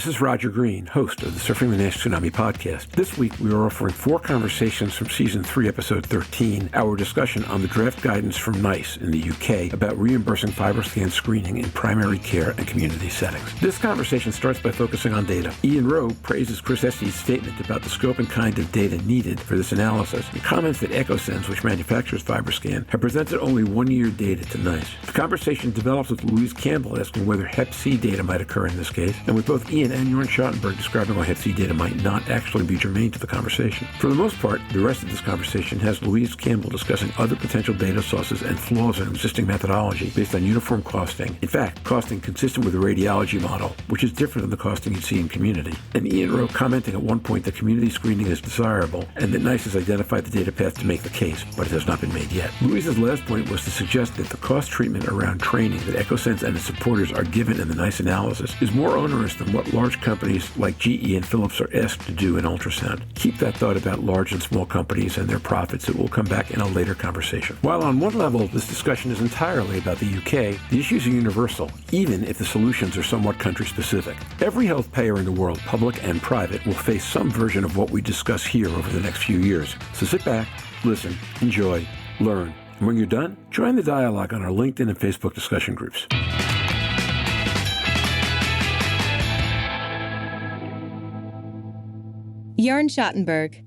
This is Roger Green, host of the Surfing the Nash Tsunami podcast. This week, we are offering 4 conversations from Season 3, Episode 13, our discussion on the draft guidance from NICE in the UK about reimbursing FibroScan screening in primary care and community settings. This conversation starts by focusing on data. Ian Rowe praises Chris Estes' statement about the scope and kind of data needed for this analysis and comments that EchoSense, which manufactures FibroScan, have presented only 1-year data to NICE. The conversation develops with Louise Campbell asking whether Hep C data might occur in this case, and with both Ian and Jörn Schattenberg describing why Hep C data might not actually be germane to the conversation. For the most part, the rest of this conversation has Louise Campbell discussing other potential data sources and flaws in existing methodology based on uniform costing. In fact, costing consistent with the radiology model, which is different than the costing you'd see in community. And Ian Rowe commenting at one point that community screening is desirable and that NICE has identified the data path to make the case, but it has not been made yet. Louise's last point was to suggest that the cost treatment around training that EchoSense and its supporters are given in the NICE analysis is more onerous than what large companies like GE and Philips are asked to do in ultrasound. Keep that thought about large and small companies and their profits. It will come back in a later conversation. While on one level, this discussion is entirely about the UK, the issues are universal, even if the solutions are somewhat country-specific. Every health payer in the world, public and private, will face some version of what we discuss here over the next few years. So sit back, listen, enjoy, learn, and when you're done, join the dialogue on our LinkedIn and Facebook discussion groups. Jörn Schattenberg.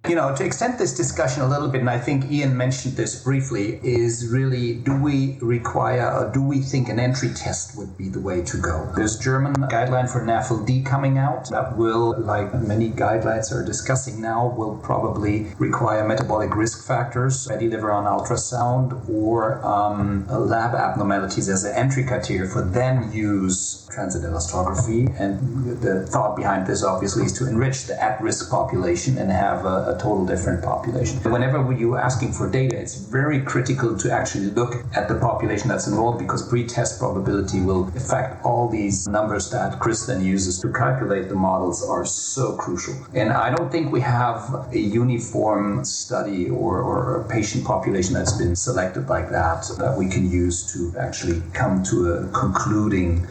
To extend this discussion a little bit, and I think Ian mentioned this briefly, is really, do we require or do we think an entry test would be the way to go? There's German guideline for NAFLD coming out that will, like many guidelines are discussing now, will probably require metabolic risk factors, fatty liver on ultrasound, or lab abnormalities as an entry criteria for then use transit elastography. And the thought behind this obviously is to enrich the at-risk population and have a total different population. Whenever you're asking for data, it's very critical to actually look at the population that's enrolled, because pre-test probability will affect all these numbers that Chris then uses to calculate the models are so crucial. And I don't think we have a uniform study or a patient population that's been selected like that we can use to actually come to a concluding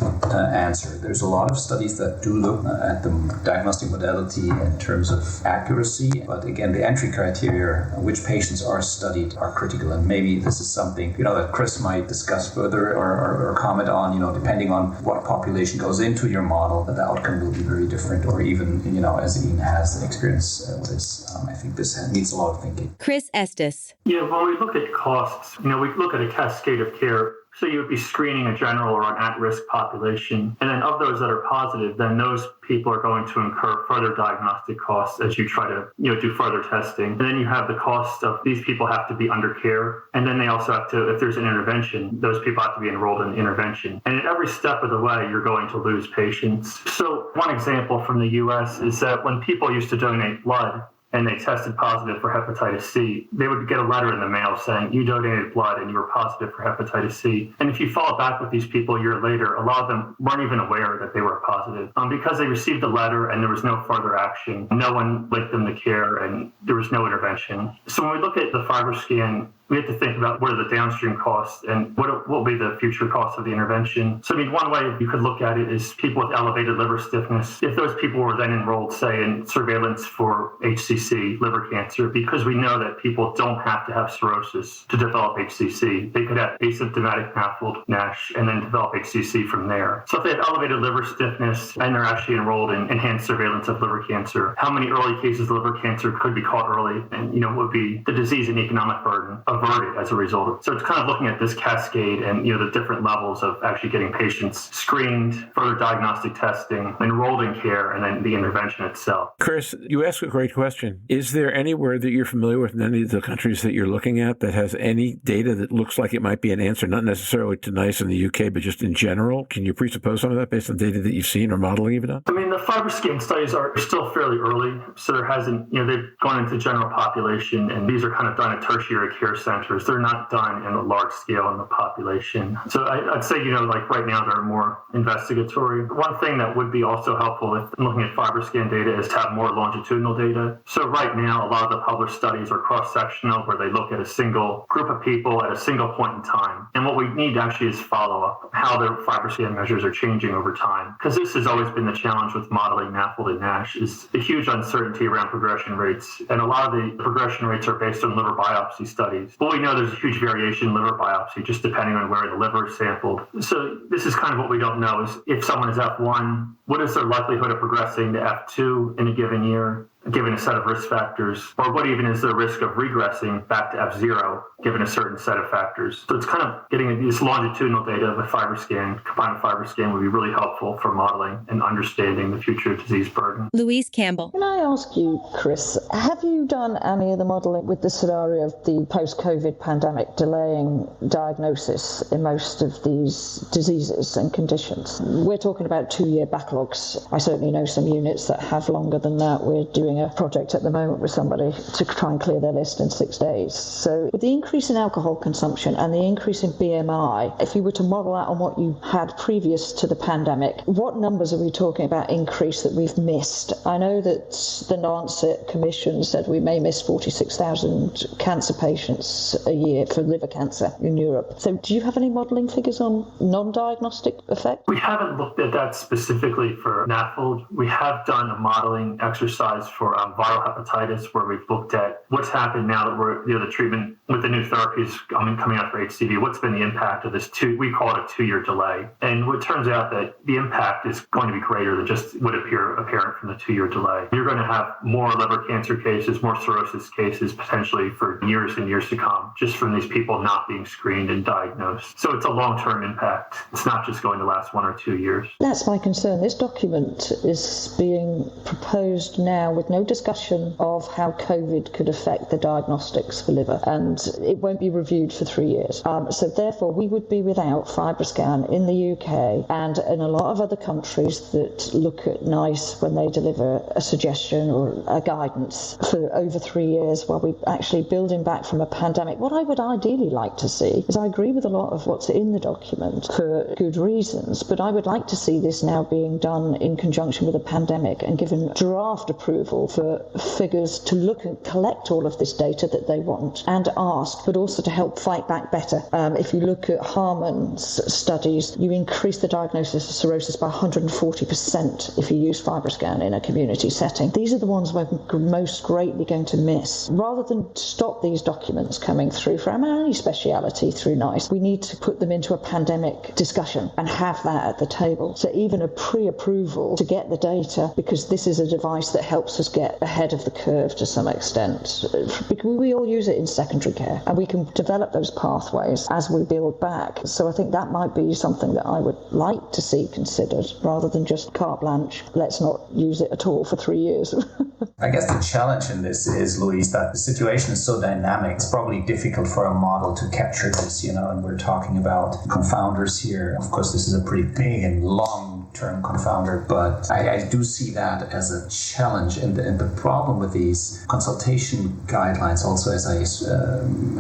answer. There's a lot of studies that do look at the diagnostic modality in terms of accuracy, but again, the entry criteria, which patients are studied, are critical. And maybe this is something, that Chris might discuss further or comment on, depending on what population goes into your model, the outcome will be very different. Or even, as Ian has experience with this, I think this needs a lot of thinking. Chris Estes. Yeah, when we look at costs, we look at a cascade of care. So you would be screening a general or an at-risk population. And then of those that are positive, then those people are going to incur further diagnostic costs as you try to, do further testing. And then you have the cost of these people have to be under care. And then they also have to, if there's an intervention, those people have to be enrolled in intervention. And at every step of the way, you're going to lose patients. So one example from the US is that when people used to donate blood, and they tested positive for hepatitis C, they would get a letter in the mail saying, you donated blood and you were positive for hepatitis C. And if you follow back with these people a year later, a lot of them weren't even aware that they were positive because they received a letter and there was no further action. No one linked them to care and there was no intervention. So when we look at the FibroScan, we have to think about what are the downstream costs and what will be the future costs of the intervention. So, one way you could look at it is people with elevated liver stiffness. If those people were then enrolled, say, in surveillance for HCC, liver cancer, because we know that people don't have to have cirrhosis to develop HCC. They could have asymptomatic NAFLD, NASH, and then develop HCC from there. So if they have elevated liver stiffness and they're actually enrolled in enhanced surveillance of liver cancer, how many early cases of liver cancer could be caught early? And, would be the disease and economic burden averted as a result. So it's kind of looking at this cascade and the different levels of actually getting patients screened, further diagnostic testing, enrolled in care, and then the intervention itself. Chris, you ask a great question. Is there anywhere that you're familiar with in any of the countries that you're looking at that has any data that looks like it might be an answer, not necessarily to NICE in the UK, but just in general? Can you presuppose some of that based on data that you've seen or modeling even on? The The FibroScan studies are still fairly early, so there hasn't, they've gone into general population, and these are kind of done at tertiary care centers. They're not done in a large scale in the population. So I'd say, like right now, they're more investigatory. One thing that would be also helpful with looking at FibroScan data is to have more longitudinal data. So right now, a lot of the published studies are cross-sectional, where they look at a single group of people at a single point in time. And what we need actually is follow-up, how their FibroScan measures are changing over time. Because this has always been the challenge with modeling NAFLD and NASH, is a huge uncertainty around progression rates. And a lot of the progression rates are based on liver biopsy studies. But we know there's a huge variation in liver biopsy, just depending on where the liver is sampled. So this is kind of what we don't know, is if someone is F1, what is their likelihood of progressing to F2 in a given year, given a set of risk factors, or what even is the risk of regressing back to F0 given a certain set of factors. So it's kind of getting this longitudinal data with FibroScan, combined with FibroScan would be really helpful for modeling and understanding the future disease burden. Louise Campbell. Can I ask you, Chris, have you done any of the modeling with the scenario of the post-COVID pandemic delaying diagnosis in most of these diseases and conditions? We're talking about 2-year backlogs. I certainly know some units that have longer than that. We're doing a project at the moment with somebody to try and clear their list in 6 days. So with the increase in alcohol consumption and the increase in BMI, if you were to model that on what you had previous to the pandemic, what numbers are we talking about increase that we've missed? I know that the Lancet Commission said we may miss 46,000 cancer patients a year for liver cancer in Europe. So do you have any modelling figures on non-diagnostic effect? We haven't looked at that specifically for NAFLD. We have done a modelling exercise for viral hepatitis, where we've looked at what's happened now that we're the treatment with the new therapies coming out for HCV. What's been the impact of this we call it a 2-year delay. And it turns out that the impact is going to be greater than just would appear apparent from the 2-year delay. You're going to have more liver cancer cases, more cirrhosis cases potentially for years and years to come, just from these people not being screened and diagnosed. So it's a long-term impact. It's not just going to last 1 or 2 years. That's my concern. This document is being proposed now with no discussion of how COVID could affect the diagnostics for liver, and it won't be reviewed for 3 years. So therefore, we would be without FibroScan in the UK and in a lot of other countries that look at NICE when they deliver a suggestion or a guidance for over 3 years while we're actually building back from a pandemic. What I would ideally like to see is, I agree with a lot of what's in the document for good reasons, but I would like to see this now being done in conjunction with a pandemic and given draft approval for figures to look and collect all of this data that they want and ask, but also to help fight back better. If you look at Harman's studies, you increase the diagnosis of cirrhosis by 140% if you use FibroScan in a community setting. These are the ones we're most greatly going to miss. Rather than stop these documents coming through from any speciality through NICE, we need to put them into a pandemic discussion and have that at the table. So even a pre-approval to get the data, because this is a device that helps us get ahead of the curve to some extent. Because we all use it in secondary care, and we can develop those pathways as we build back. So I think that might be something that I would like to see considered, rather than just carte blanche, let's not use it at all for 3 years. I guess the challenge in this is, Louise, that the situation is so dynamic. It's probably difficult for a model to capture this, and we're talking about confounders here. Of course, this is a pretty big and long-term confounder, but I do see that as a challenge. And the problem with these consultation guidelines, also as I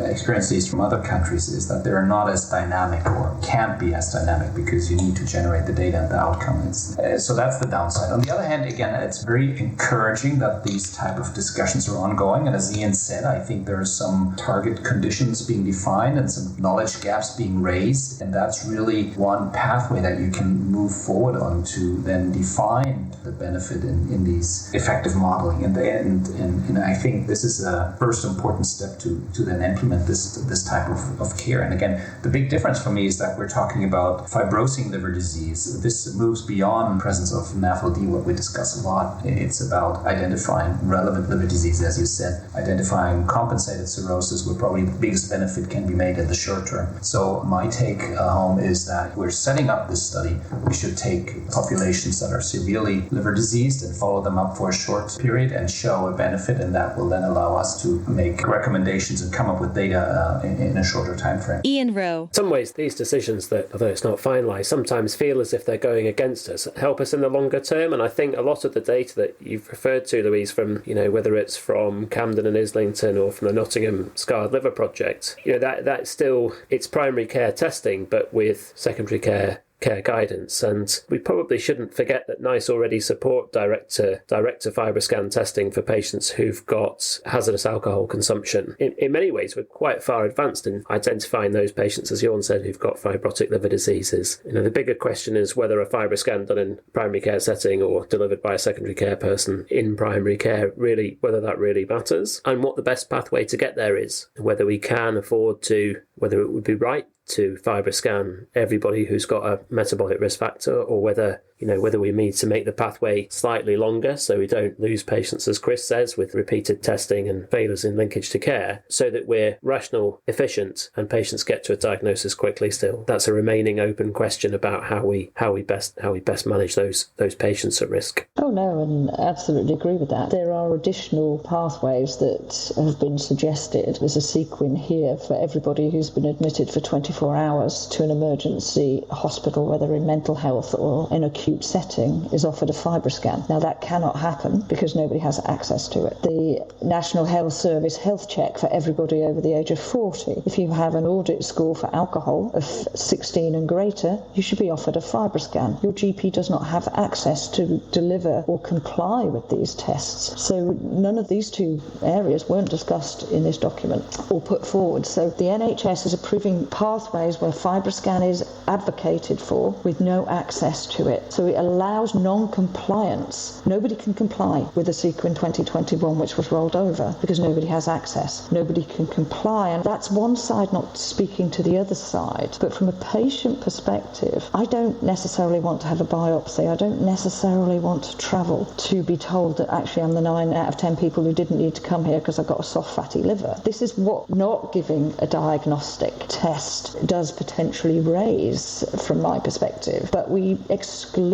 experience these from other countries, is that they're not as dynamic, or can't be as dynamic, because you need to generate the data and the outcomes. So that's the downside. On the other hand, again, it's very encouraging that these type of discussions are ongoing. And as Ian said, I think there are some target conditions being defined and some knowledge gaps being raised. And that's really one pathway that you can move forward on to then define the benefit in these effective modeling. And I think this is a first important step to then implement this type of care. And again, the big difference for me is that we're talking about fibrosing liver disease. This moves beyond the presence of NAFLD, what we discuss a lot. It's about identifying relevant liver disease, as you said, identifying compensated cirrhosis, where probably the biggest benefit can be made in the short term. So my take home is that we're setting up this study. We should take populations that are severely liver diseased and follow them up for a short period and show a benefit, and that will then allow us to make recommendations and come up with data in a shorter time frame. Ian Rowe. In some ways, these decisions that, although it's not finalised, sometimes feel as if they're going against us, help us in the longer term. And I think a lot of the data that you've referred to, Louise, from, whether it's from Camden and Islington or from the Nottingham Scarred Liver Project, that's still, it's primary care testing, but with secondary care guidance. And we probably shouldn't forget that NICE already support direct to FibroScan testing for patients who've got hazardous alcohol consumption. In many ways, we're quite far advanced in identifying those patients, as Jörn said, who've got fibrotic liver diseases. The bigger question is whether a FibroScan done in primary care setting or delivered by a secondary care person in primary care, whether that really matters, and what the best pathway to get there is, whether we can afford to, whether it would be right to FibroScan everybody who's got a metabolic risk factor, or whether we need to make the pathway slightly longer so we don't lose patients, as Chris says, with repeated testing and failures in linkage to care, so that we're rational, efficient, and patients get to a diagnosis quickly still. That's a remaining open question about how we best manage those patients at risk. Oh no, and absolutely agree with that. There are additional pathways that have been suggested. There's a sequin here for everybody who's been admitted for 24 hours to an emergency hospital, whether in mental health or in acute setting, is offered a FibroScan. Now that cannot happen because nobody has access to it. The National Health Service health check for everybody over the age of 40. If you have an audit score for alcohol of 16 and greater, you should be offered a FibroScan. Your GP does not have access to deliver or comply with these tests. So none of these two areas weren't discussed in this document or put forward. So the NHS is approving pathways where FibroScan is advocated for with no access to it. So it allows non-compliance. Nobody can comply with the Sequin 2021, which was rolled over, because nobody has access. Nobody can comply. And that's one side not speaking to the other side. But from a patient perspective, I don't necessarily want to have a biopsy. I don't necessarily want to travel to be told that actually I'm the 9 out of 10 people who didn't need to come here because I've got a soft fatty liver. This is what not giving a diagnostic test does potentially raise from my perspective. But we exclude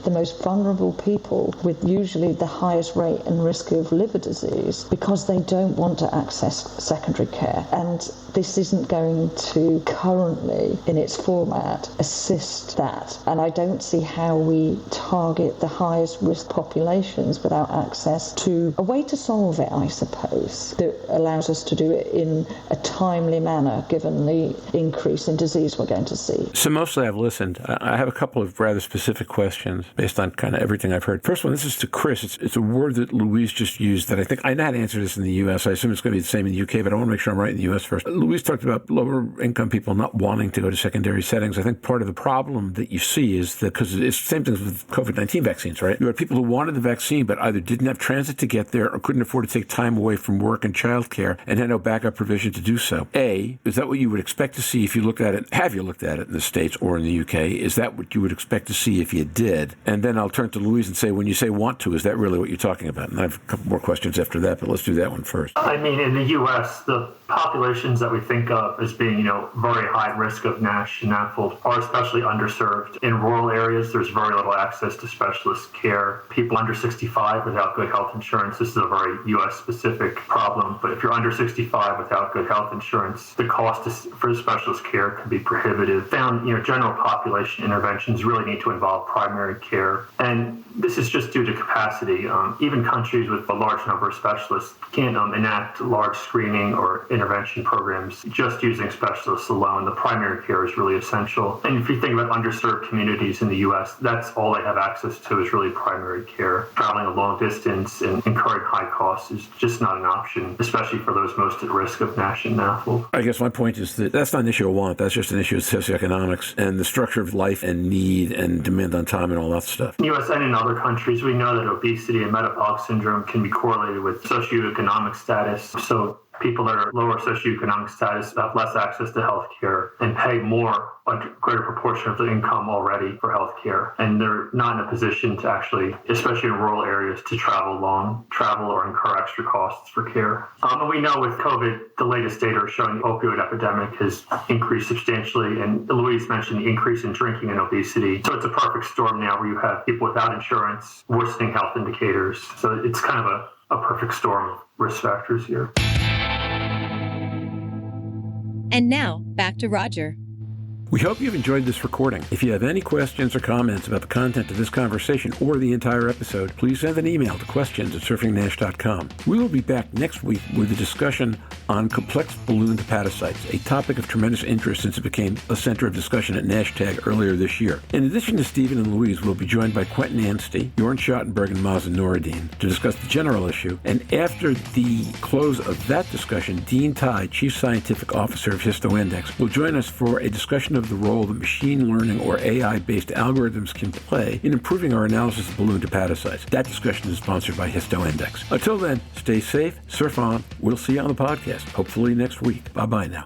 the most vulnerable people with usually the highest rate and risk of liver disease because they don't want to access secondary care. And this isn't going to currently, in its format, assist that. And I don't see how we target the highest risk populations without access to a way to solve it, I suppose, that allows us to do it in a timely manner, given the increase in disease we're going to see. So mostly I've listened. I have a couple of rather specific questions based on kind of everything I've heard. First one, this is to Chris. It's a word that Louise just used that I think I know how to answer this in the U.S. I assume it's going to be the same in the U.K., but I want to make sure I'm right in the U.S. first. Louise talked about lower income people not wanting to go to secondary settings. I think part of the problem that you see is that, because it's the same thing with COVID-19 vaccines, right? You had people who wanted the vaccine but either didn't have transit to get there or couldn't afford to take time away from work and childcare and had no backup provision to do so. A, is that what you would expect to see if you looked at it? Have you looked at it in the States or in the UK? Is that what you would expect to see if you did? And then I'll turn to Louise and say, when you say want to, is that really what you're talking about? And I have a couple more questions after that, but let's do that one first. I mean, in the U.S., the populations that we think of as being, very high risk of NASH and NAFLD are especially underserved. In rural areas, there's very little access to specialist care. People under 65 without good health insurance, this is a very U.S.-specific problem, but if you're under 65 without good health insurance, the cost for specialist care can be prohibitive. General population interventions really need to involve primary care, and this is just due to capacity. Even countries with a large number of specialists can't enact large screening or intervention programs just using specialists alone. The primary care is really essential. And if you think about underserved communities in the U.S., that's all they have access to is really primary care. Traveling a long distance and incurring high costs is just not an option, especially for those most at risk of NASH and NAFLD. I guess my point is that that's not an issue of want. That's just an issue of socioeconomics and the structure of life and need and demand on time and all that stuff. In the U.S. and in other countries, we know that obesity and metabolic syndrome can be correlated with socioeconomic status. So people that are lower socioeconomic status have less access to health care and pay more, a greater proportion of their income already for health care. And they're not in a position to actually, especially in rural areas, to travel or incur extra costs for care. And we know with COVID, the latest data are showing the opioid epidemic has increased substantially. And Louise mentioned the increase in drinking and obesity. So it's a perfect storm now where you have people without insurance, worsening health indicators. So it's kind of a perfect storm of risk factors here. And now, back to Roger. We hope you've enjoyed this recording. If you have any questions or comments about the content of this conversation or the entire episode, please send an email to questions@surfingnash.com. We will be back next week with a discussion on complex balloon hepatocytes, a topic of tremendous interest since it became a center of discussion at NASH-TAG earlier this year. In addition to Stephen and Louise, we'll be joined by Quentin Anstey, Jörn Schattenberg, and Mazen Noureddin to discuss the general issue. And after the close of that discussion, Dean Tai, Chief Scientific Officer of HistoIndex, will join us for a discussion of the role that machine learning or AI-based algorithms can play in improving our analysis of balloon hepatocytes. That discussion is sponsored by HistoIndex. Until then, stay safe, surf on. We'll see you on the podcast, hopefully next week. Bye-bye now.